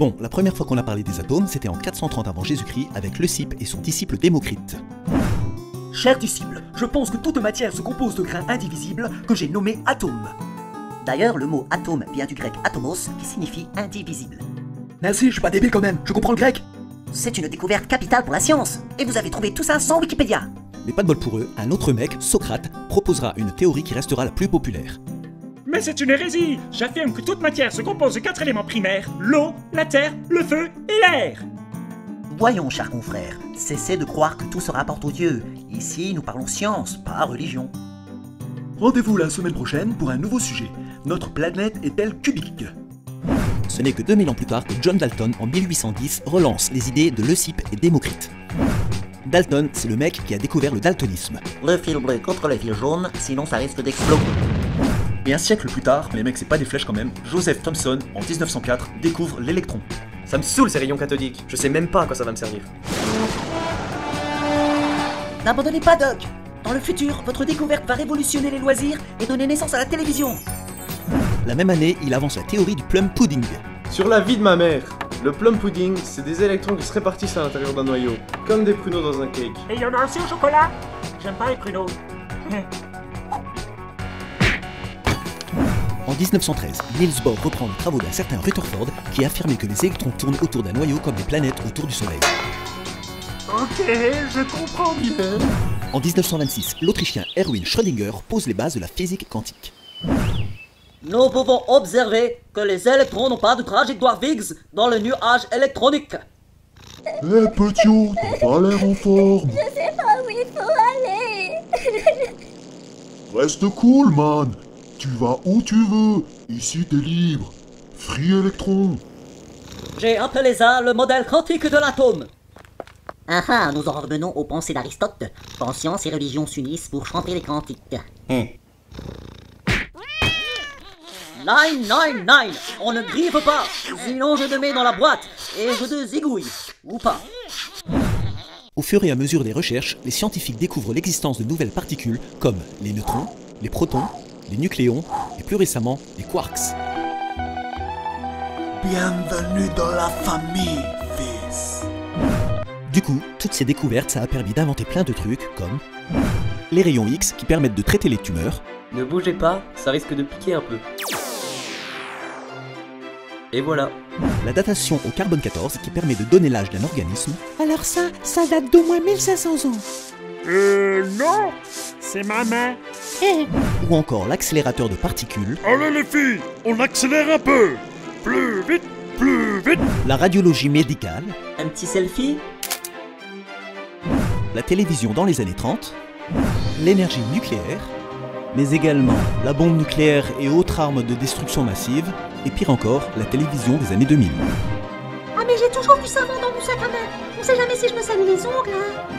Bon, la première fois qu'on a parlé des atomes, c'était en 430 avant Jésus-Christ avec Leucippe et son disciple Démocrite. Cher disciple, je pense que toute matière se compose de grains indivisibles que j'ai nommés atomes. D'ailleurs, le mot atome vient du grec atomos, qui signifie indivisible. Merci, je suis pas débile quand même, je comprends le grec. C'est une découverte capitale pour la science, et vous avez trouvé tout ça sans Wikipédia. Mais pas de bol pour eux, un autre mec, Socrate, proposera une théorie qui restera la plus populaire. Mais c'est une hérésie! J'affirme que toute matière se compose de 4 éléments primaires, l'eau, la terre, le feu et l'air! Voyons, chers confrères, cessez de croire que tout se rapporte aux dieux. Ici, nous parlons science, pas religion. Rendez-vous la semaine prochaine pour un nouveau sujet. Notre planète est-elle cubique? Ce n'est que 2000 ans plus tard que John Dalton, en 1810, relance les idées de Leucippe et Démocrite. Dalton, c'est le mec qui a découvert le daltonisme. Le fil bleu contre le fil jaune, sinon ça risque d'exploser. Et un siècle plus tard, mais les mecs c'est pas des flèches quand même, Joseph Thomson, en 1904, découvre l'électron. Ça me saoule ces rayons cathodiques, je sais même pas à quoi ça va me servir. N'abandonnez pas, Doc. Dans le futur, votre découverte va révolutionner les loisirs et donner naissance à la télévision. La même année, il avance la théorie du plum pudding. Sur la vie de ma mère, le plum pudding, c'est des électrons qui se répartissent à l'intérieur d'un noyau, comme des pruneaux dans un cake. Et il y en a aussi au chocolat? J'aime pas les pruneaux. En 1913, Niels Bohr reprend les travaux d'un certain Rutherford qui affirmait que les électrons tournent autour d'un noyau comme des planètes autour du Soleil. Ok, je comprends bien. En 1926, l'Autrichien Erwin Schrödinger pose les bases de la physique quantique. Nous pouvons observer que les électrons n'ont pas de trajectoire fixe dans le nuage électronique. Hé petit, t'as pas l'air en forme. Je sais pas où il faut aller. Reste cool, man. Tu vas où tu veux. Ici, t'es libre. Free électron. J'ai appelé ça le modèle quantique de l'atome. Ah ah, nous en revenons aux pensées d'Aristote, quand science et religion s'unissent pour chanter les cantiques. 999, on ne griffe pas, sinon je te mets dans la boîte et je te zigouille, ou pas. Au fur et à mesure des recherches, les scientifiques découvrent l'existence de nouvelles particules comme les neutrons, les protons, les nucléons et plus récemment les quarks. Bienvenue dans la famille, fils. Du coup, toutes ces découvertes, ça a permis d'inventer plein de trucs comme les rayons X qui permettent de traiter les tumeurs. Ne bougez pas, ça risque de piquer un peu. Et voilà. La datation au carbone 14 qui permet de donner l'âge d'un organisme. Alors ça date d'au moins 1500 ans. Non, c'est ma main. Ou encore l'accélérateur de particules. Allez les filles, on accélère un peu. Plus vite, plus vite. La radiologie médicale. Un petit selfie. La télévision dans les années 30. L'énergie nucléaire. Mais également la bombe nucléaire et autres armes de destruction massive. Et pire encore, la télévision des années 2000. Ah mais j'ai toujours du savon dans mon sac à main. On sait jamais si je me salue les ongles, hein.